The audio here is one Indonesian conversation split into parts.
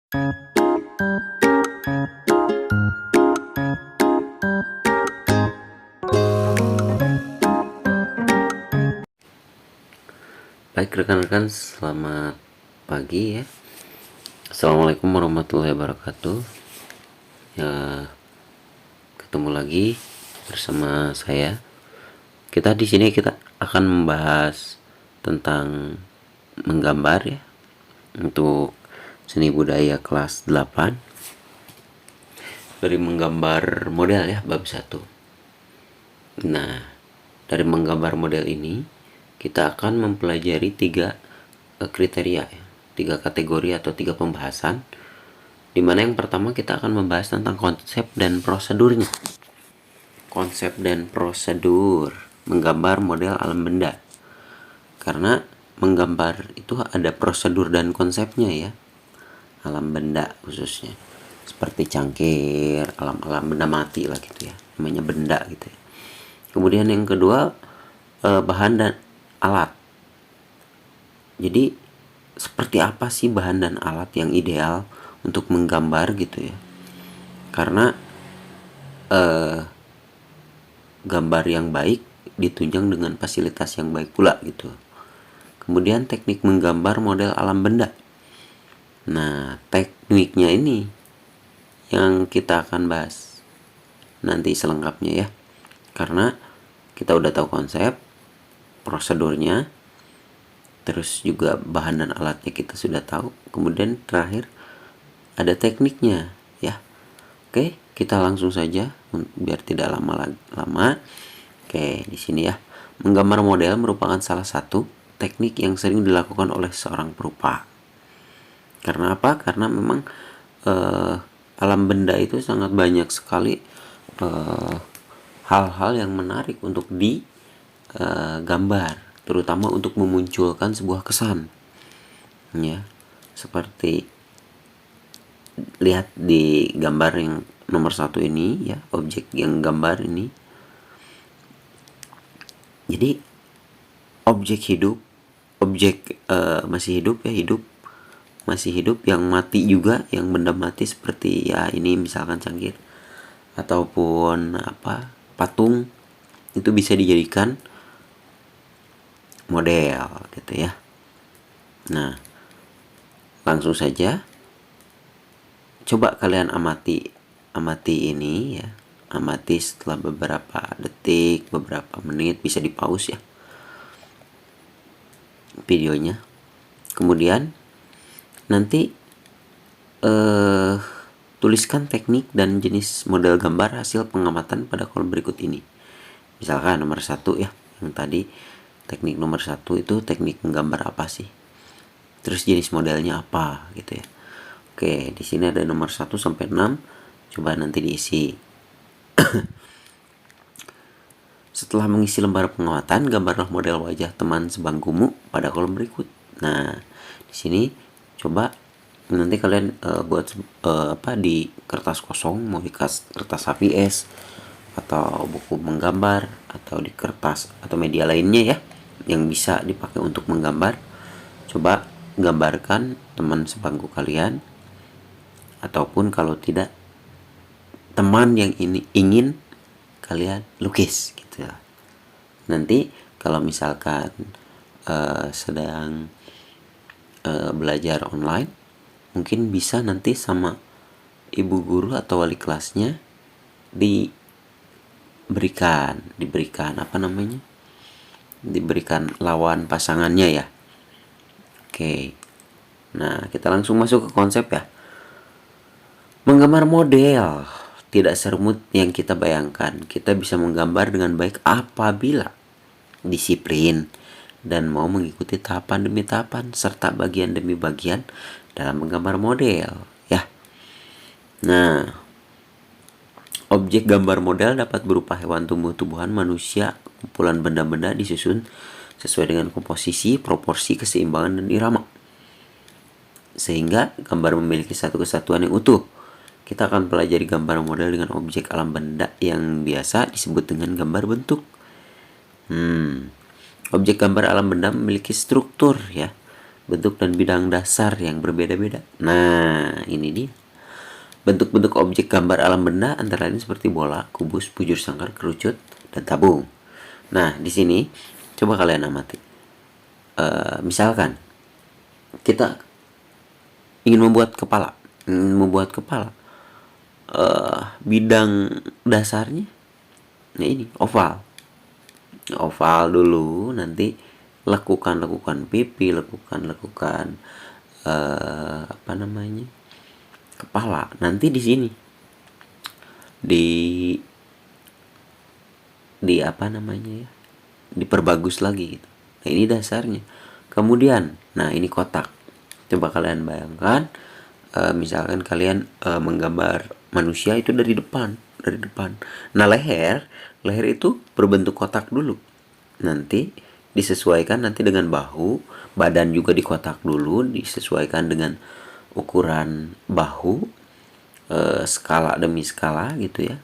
Baik rekan-rekan, selamat pagi ya. Assalamualaikum warahmatullahi wabarakatuh. Ya, ketemu lagi bersama saya. Kita di sini akan membahas tentang menggambar ya, untuk seni budaya kelas 8. Dari menggambar model ya, bab 1. Nah, dari menggambar model ini kita akan mempelajari 3 kriteria ya, 3 kategori atau 3 pembahasan, dimana yang pertama kita akan membahas tentang konsep dan prosedurnya. Konsep dan prosedur menggambar model alam benda, karena menggambar itu ada prosedur dan konsepnya ya, alam benda khususnya, seperti cangkir, alam-alam benda mati lah gitu ya, namanya benda gitu ya. Kemudian yang kedua, bahan dan alat. Jadi seperti apa sih bahan dan alat yang ideal untuk menggambar gitu ya, karena gambar yang baik ditunjang dengan fasilitas yang baik pula gitu. Kemudian teknik menggambar model alam benda. Nah, tekniknya ini yang kita akan bahas nanti selengkapnya ya, karena kita udah tahu konsep, prosedurnya, terus juga bahan dan alatnya kita sudah tahu. Kemudian terakhir ada tekniknya ya. Oke, kita langsung saja biar tidak lama-lama. Oke, di sini ya. Menggambar model merupakan salah satu teknik yang sering dilakukan oleh seorang perupa. Karena apa? Karena memang alam benda itu sangat banyak sekali hal-hal yang menarik untuk digambar, terutama untuk memunculkan sebuah kesan. Ya, seperti lihat di gambar yang nomor 1 ini ya, objek yang gambar ini. Jadi objek hidup, objek masih hidup ya, masih hidup, yang mati juga, yang benda mati seperti ya ini misalkan cangkir ataupun patung, itu bisa dijadikan model gitu ya. Nah, langsung saja coba kalian amati ini ya. Amati setelah beberapa detik, beberapa menit, bisa di pause ya videonya. Kemudian nanti tuliskan teknik dan jenis model gambar hasil pengamatan pada kolom berikut ini. Misalkan nomor 1 ya, yang tadi teknik nomor 1 itu teknik menggambar apa sih, terus jenis modelnya apa gitu ya. Oke, di sini ada nomor 1 sampai 6. Coba nanti diisi. Setelah mengisi lembar pengamatan, gambarlah model wajah teman sebangkumu pada kolom berikut. Nah, di sini coba nanti kalian buat di kertas kosong, mau di kertas HVS atau buku menggambar atau di kertas atau media lainnya ya yang bisa dipakai untuk menggambar. Coba gambarkan teman sebangku kalian, ataupun kalau tidak teman yang ini ingin kalian lukis gitu ya. Nanti kalau misalkan sedang belajar online, mungkin bisa nanti sama ibu guru atau wali kelasnya diberikan lawan pasangannya ya. Oke, nah kita langsung masuk ke konsep ya. Menggambar model tidak serumit yang kita bayangkan. Kita bisa menggambar dengan baik apabila disiplin dan mau mengikuti tahapan demi tahapan serta bagian demi bagian dalam menggambar model ya. Nah, objek gambar model dapat berupa hewan, tumbuh-tumbuhan, manusia, kumpulan benda-benda disusun sesuai dengan komposisi, proporsi, keseimbangan, dan irama, sehingga gambar memiliki satu kesatuan yang utuh. Kita akan pelajari gambar model dengan objek alam benda yang biasa disebut dengan gambar bentuk. Objek gambar alam benda memiliki struktur ya, bentuk dan bidang dasar yang berbeda-beda. Nah, ini dia. Bentuk-bentuk objek gambar alam benda antara lain seperti bola, kubus, bujur sangkar, kerucut, dan tabung. Nah, di sini coba kalian amati. Misalkan kita ingin membuat kepala, bidang dasarnya, nah ini oval. Oval dulu, nanti lekukan pipi, lekukan kepala. Nanti di sini di diperbagus lagi gitu. Nah, ini dasarnya. Kemudian, nah ini kotak. Coba kalian bayangkan, misalkan kalian menggambar manusia itu dari depan. Nah, leher itu berbentuk kotak dulu. Nanti disesuaikan nanti dengan bahu, badan juga dikotak dulu, disesuaikan dengan ukuran bahu, skala demi skala gitu ya.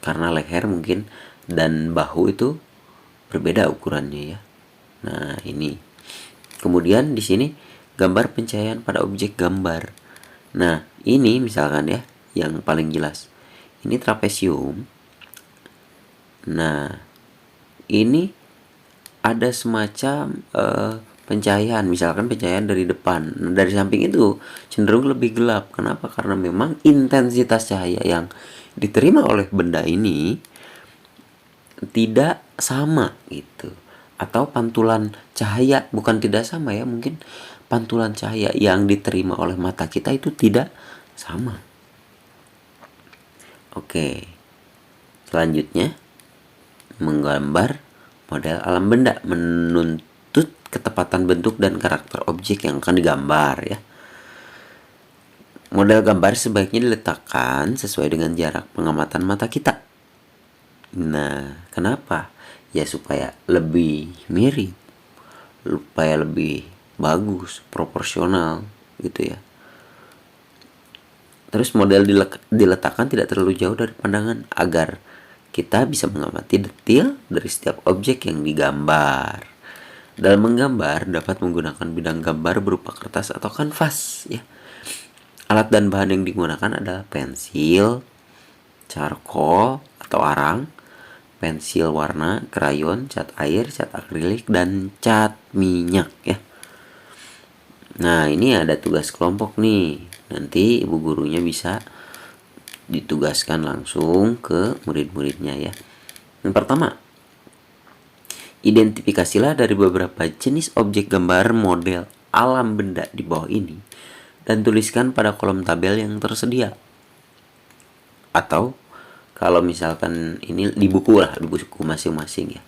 Karena leher mungkin dan bahu itu berbeda ukurannya ya. Nah, ini. Kemudian di sini gambar pencahayaan pada objek gambar. Nah, ini misalkan ya, yang paling jelas. Ini trapesium. Nah, ini ada semacam pencahayaan, misalkan pencahayaan dari depan. Nah, dari samping itu cenderung lebih gelap. Kenapa? Karena memang intensitas cahaya yang diterima oleh benda ini tidak sama gitu. Atau pantulan cahaya bukan tidak sama ya, mungkin pantulan cahaya yang diterima oleh mata kita itu tidak sama. Oke. Selanjutnya menggambar model alam benda menuntut ketepatan bentuk dan karakter objek yang akan digambar ya. Model gambar sebaiknya diletakkan sesuai dengan jarak pengamatan mata kita. Nah, kenapa? Ya supaya lebih mirip, supaya lebih bagus, proporsional gitu ya. Terus model diletakkan tidak terlalu jauh dari pandangan agar kita bisa mengamati detail dari setiap objek yang digambar. Dalam menggambar dapat menggunakan bidang gambar berupa kertas atau kanvas ya. Alat dan bahan yang digunakan adalah pensil, charcoal atau arang, pensil warna, krayon, cat air, cat akrilik, dan cat minyak ya. Nah, ini ada tugas kelompok nih. Nanti ibu gurunya bisa ditugaskan langsung ke murid-muridnya ya. Yang pertama, identifikasilah dari beberapa jenis objek gambar model alam benda di bawah ini dan tuliskan pada kolom tabel yang tersedia. Atau kalau misalkan ini di buku masing-masing ya.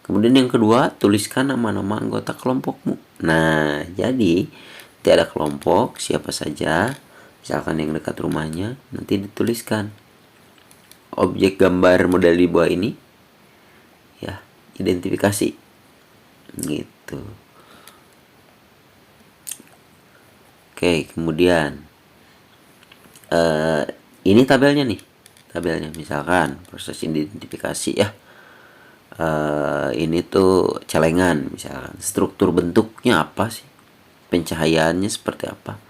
Kemudian yang kedua, tuliskan nama-nama anggota kelompokmu. Nah, jadi tiada kelompok, siapa saja, misalkan yang dekat rumahnya, nanti dituliskan objek gambar model di bawah ini ya, identifikasi gitu. Oke, kemudian ini tabelnya misalkan proses identifikasi ya. Ini tuh celengan misalkan, struktur bentuknya apa sih, pencahayaannya seperti apa,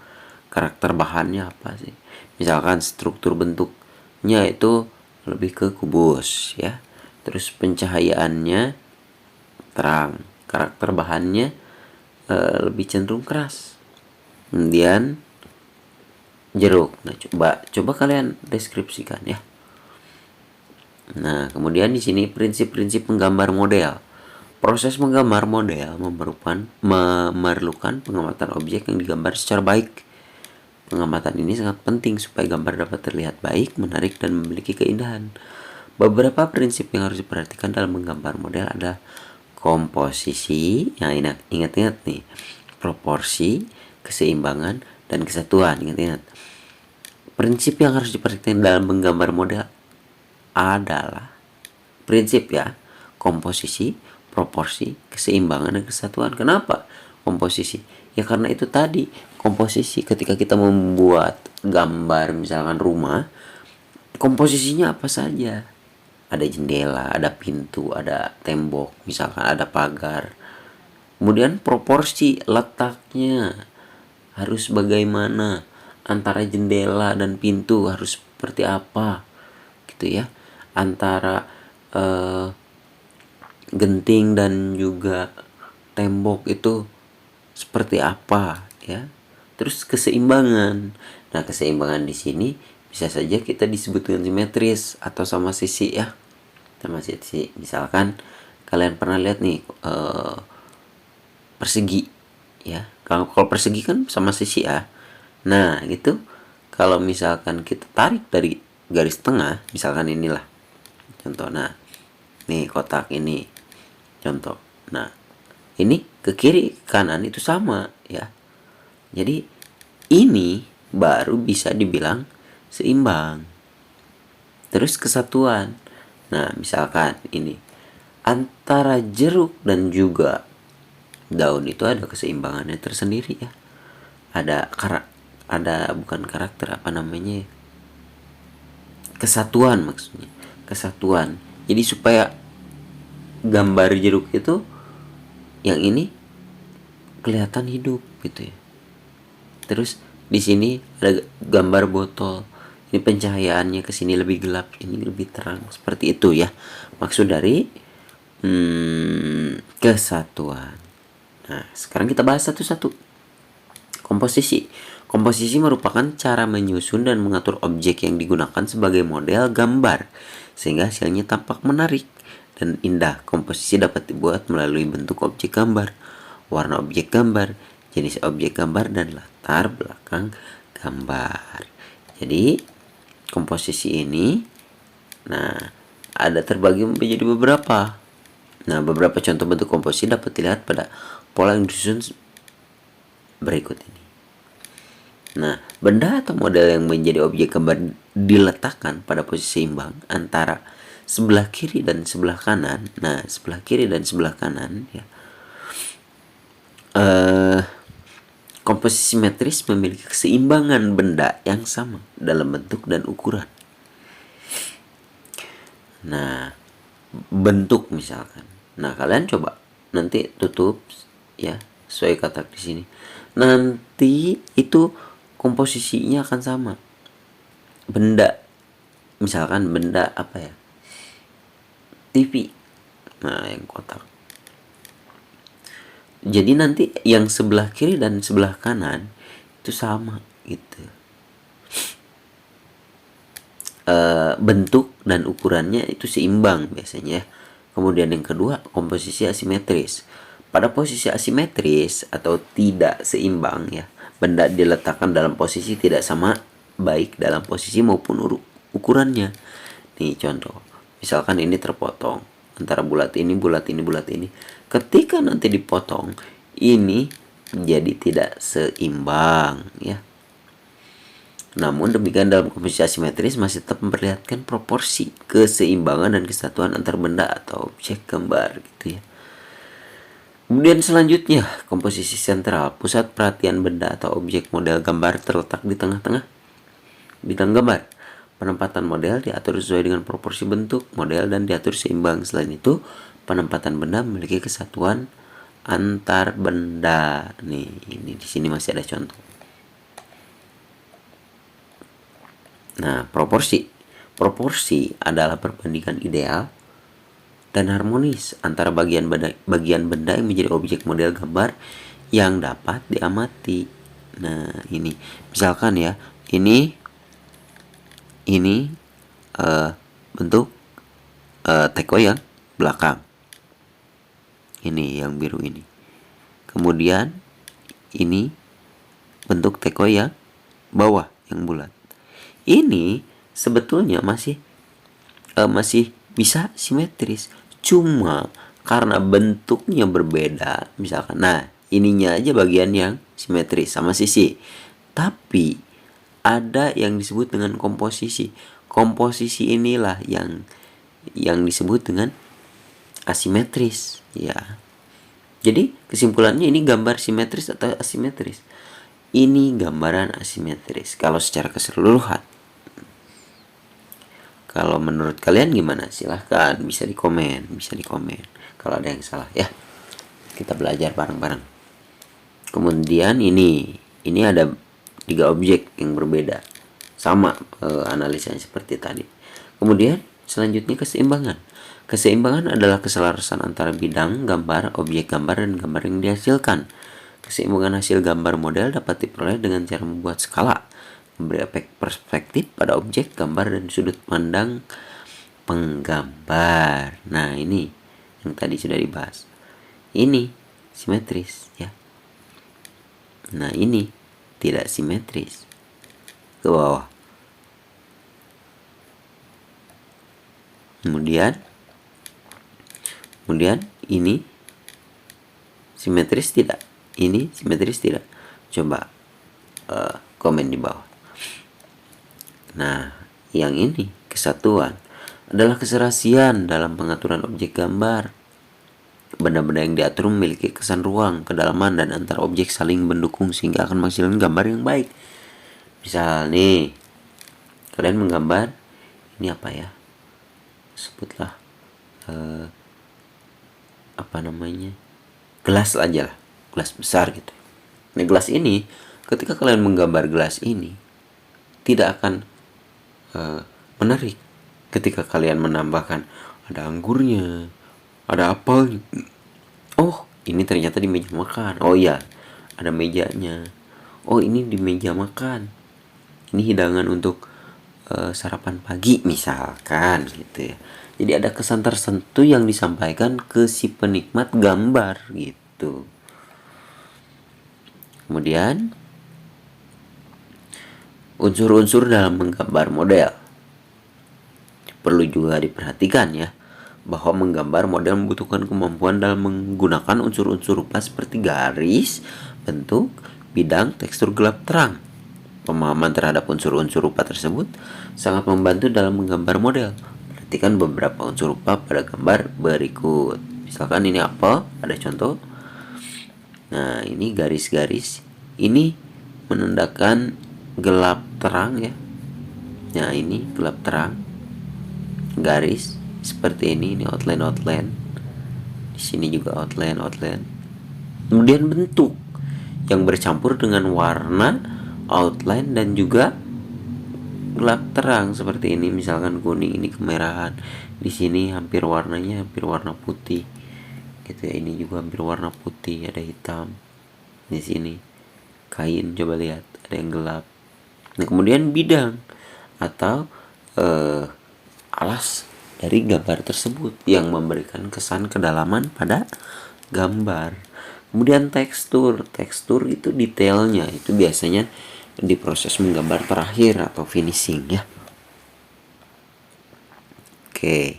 karakter bahannya apa sih. Misalkan struktur bentuknya itu lebih ke kubus ya, terus pencahayaannya terang, karakter bahannya lebih cenderung keras. Kemudian jeruk. Nah, coba kalian deskripsikan ya. Nah, kemudian di sini prinsip-prinsip menggambar model. Proses menggambar model memerlukan pengamatan objek yang digambar secara baik. Pengamatan ini sangat penting supaya gambar dapat terlihat baik, menarik, dan memiliki keindahan. Beberapa prinsip yang harus diperhatikan dalam menggambar model adalah komposisi, nah ingat-ingat nih, proporsi, keseimbangan, dan kesatuan. Ingat-ingat. Prinsip yang harus diperhatikan dalam menggambar model adalah prinsip ya, komposisi, proporsi, keseimbangan, dan kesatuan. Kenapa komposisi? Ya karena itu tadi, komposisi ketika kita membuat gambar misalkan rumah, komposisinya apa saja. Ada jendela, ada pintu, ada tembok, misalkan ada pagar. Kemudian proporsi letaknya jaraknya harus bagaimana, antara jendela dan pintu harus seperti apa gitu ya, antara genting dan juga tembok itu seperti apa ya. Terus keseimbangan. Nah, keseimbangan di sini bisa saja kita disebut dengan simetris atau sama sisi ya. Sama sisi. Misalkan kalian pernah lihat nih persegi ya. Kalau persegi kan sama sisi ya. Nah, gitu. Kalau misalkan kita tarik dari garis tengah, misalkan inilah contoh. Nah, nih kotak ini contoh. Nah, ini ke kiri kanan itu sama ya. Jadi ini baru bisa dibilang seimbang. Terus kesatuan. Nah, misalkan ini antara jeruk dan juga daun itu ada keseimbangannya tersendiri ya. Ada bukan karakter, apa namanya ya? Kesatuan maksudnya. Kesatuan. Jadi supaya gambar jeruk itu yang ini kelihatan hidup gitu ya. Terus di sini ada gambar botol. Ini pencahayaannya ke sini lebih gelap, ini lebih terang. Seperti itu ya. Maksud dari kesatuan. Nah, sekarang kita bahas satu-satu. Komposisi. Komposisi merupakan cara menyusun dan mengatur objek yang digunakan sebagai model gambar sehingga hasilnya tampak menarik dan indah. Komposisi dapat dibuat melalui bentuk objek gambar, warna objek gambar, jenis objek gambar, dan latar belakang gambar. Jadi komposisi ini ada terbagi menjadi beberapa. Nah, beberapa contoh bentuk komposisi dapat dilihat pada pola yang disusun berikut ini. Nah, benda atau model yang menjadi objek gambar diletakkan pada posisi seimbang antara sebelah kiri dan sebelah kanan. Nah, sebelah kiri dan sebelah kanan ya. Komposisi simetris memiliki keseimbangan benda yang sama dalam bentuk dan ukuran. Nah, bentuk misalkan. Nah, kalian coba nanti tutup ya, sesuai kata di sini. Nanti itu komposisinya akan sama. Benda, misalkan benda apa ya? TV. Nah, yang kotak. Jadi nanti yang sebelah kiri dan sebelah kanan itu sama gitu. Bentuk dan ukurannya itu seimbang biasanya. Kemudian yang kedua, komposisi asimetris. Pada posisi asimetris atau tidak seimbang ya, benda diletakkan dalam posisi tidak sama baik dalam posisi maupun ukurannya. Nih contoh, misalkan ini terpotong antara bulat ini, bulat ini, bulat ini. Ketika nanti dipotong, ini jadi tidak seimbang ya. Namun demikian dalam komposisi asimetris masih tetap memperlihatkan proporsi, keseimbangan dan kesatuan antar benda atau objek gambar gitu ya. Kemudian selanjutnya, komposisi sentral. Pusat perhatian benda atau objek model gambar terletak di tengah-tengah bidang gambar. Penempatan model diatur sesuai dengan proporsi bentuk model dan diatur seimbang. Selain itu, penempatan benda memiliki kesatuan antar benda. Nih, ini di sini masih ada contoh. Nah, proporsi. Proporsi adalah perbandingan ideal dan harmonis antara bagian benda yang menjadi objek model gambar yang dapat diamati. Nah, ini misalkan ya, ini bentuk teko yang belakang. Ini yang biru ini. Kemudian ini bentuk teko yang bawah yang bulat. Ini sebetulnya masih bisa simetris, cuma karena bentuknya berbeda. Misalkan, nah ininya aja bagian yang simetris sama sisi, tapi ada yang disebut dengan komposisi. Komposisi inilah yang disebut dengan asimetris ya. Jadi kesimpulannya ini gambar simetris atau asimetris. Ini gambaran asimetris kalau secara keseluruhan. Kalau menurut kalian gimana? Silahkan, bisa di komen. Kalau ada yang salah ya, kita belajar bareng-bareng. Kemudian ini ada 3 objek yang berbeda, sama analisanya seperti tadi. Kemudian selanjutnya keseimbangan. Keseimbangan adalah keselarasan antara bidang gambar, objek gambar, dan gambar yang dihasilkan. Keseimbangan hasil gambar model dapat diperoleh dengan cara membuat skala, memberi efek perspektif pada objek gambar dan sudut pandang penggambar. Nah, ini yang tadi sudah dibahas. Ini simetris ya. Nah, ini tidak simetris. Ke bawah. Kemudian ini simetris tidak? Ini simetris tidak? Coba komen di bawah. Nah, yang ini kesatuan adalah keserasian dalam pengaturan objek gambar. Benda-benda yang diatur memiliki kesan ruang, kedalaman, dan antar objek saling mendukung sehingga akan menghasilkan gambar yang baik. Misal nih, kalian menggambar ini apa ya? Sebutlah gelas aja lah, gelas besar gitu. Nah, gelas ini, ketika kalian menggambar gelas ini tidak akan menarik ketika kalian menambahkan ada anggurnya, ada apel. Oh, ini ternyata di meja makan. Oh iya, ada mejanya. Oh, ini di meja makan. Ini hidangan untuk sarapan pagi misalkan gitu ya. Jadi ada kesan tertentu yang disampaikan ke si penikmat gambar gitu. Kemudian unsur-unsur dalam menggambar model. Perlu juga diperhatikan ya, bahwa menggambar model membutuhkan kemampuan dalam menggunakan unsur-unsur rupa seperti garis, bentuk, bidang, tekstur gelap terang. Pemahaman terhadap unsur-unsur rupa tersebut sangat membantu dalam menggambar model. Perhatikan beberapa unsur rupa pada gambar berikut. Misalkan ini apa? Ada contoh. Nah, ini garis-garis. Ini menandakan gelap terang ya. Nah, ini gelap terang. Garis seperti ini outline. Di sini juga outline. Kemudian bentuk yang bercampur dengan warna, outline, dan juga gelap terang seperti ini. Misalkan kuning, ini kemerahan. Di sini hampir warnanya hampir warna putih. Gitu ya. Ini juga hampir warna putih, ada hitam. Di sini kain, coba lihat, ada yang gelap. Nah, kemudian bidang atau alas dari gambar tersebut yang memberikan kesan kedalaman pada gambar. Kemudian tekstur itu detailnya, itu biasanya di proses menggambar terakhir atau finishing ya. Oke,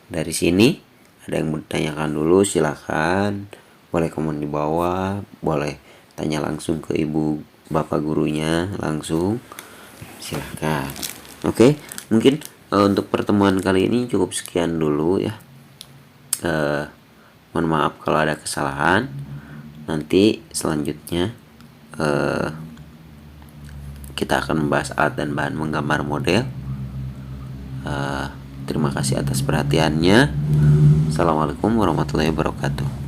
dari sini ada yang mau ditanyakan dulu, silakan, boleh komen di bawah, boleh tanya langsung ke ibu bapak gurunya langsung, silakan. Oke, mungkin untuk pertemuan kali ini cukup sekian dulu ya. Mohon maaf kalau ada kesalahan. Nanti selanjutnya kita akan membahas alat dan bahan menggambar model. Terima kasih atas perhatiannya. Assalamualaikum warahmatullahi wabarakatuh.